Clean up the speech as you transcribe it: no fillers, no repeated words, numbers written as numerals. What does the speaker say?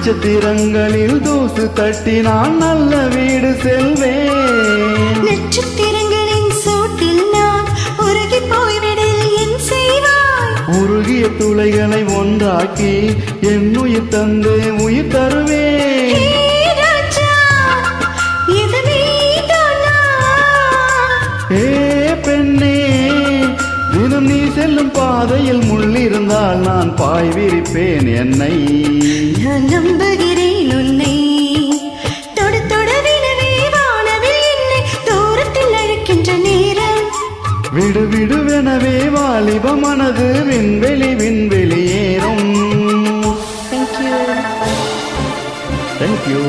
நட்சத்திரங்களில் தூசு தட்டி நான் நல்ல வீடு செல்வேன். நட்சத்திரங்களின் சூட்டில் நான் உருகி போய்விடில் என் செய்வாய்? உருகிய துளைகளை ஒன்றாக்கி என் உயிர் தந்து உயிர் தருவேன். ஏ பெண்ணே, தினம் நீ செல்லும் பாதையில் முள்ளிருந்தால் நான் பாய் விரிப்பேன் என்னை. நான் நம்புகிறேன் உன்னை. தொடு தொடவினவே வானவில் என்னை தூரத்தில் அழைக்கின்ற நேரம். விடு விடுவெனவே வாலிப மனது விண்வெளி விண்வெளி ஏறும். Thank you. Thank you.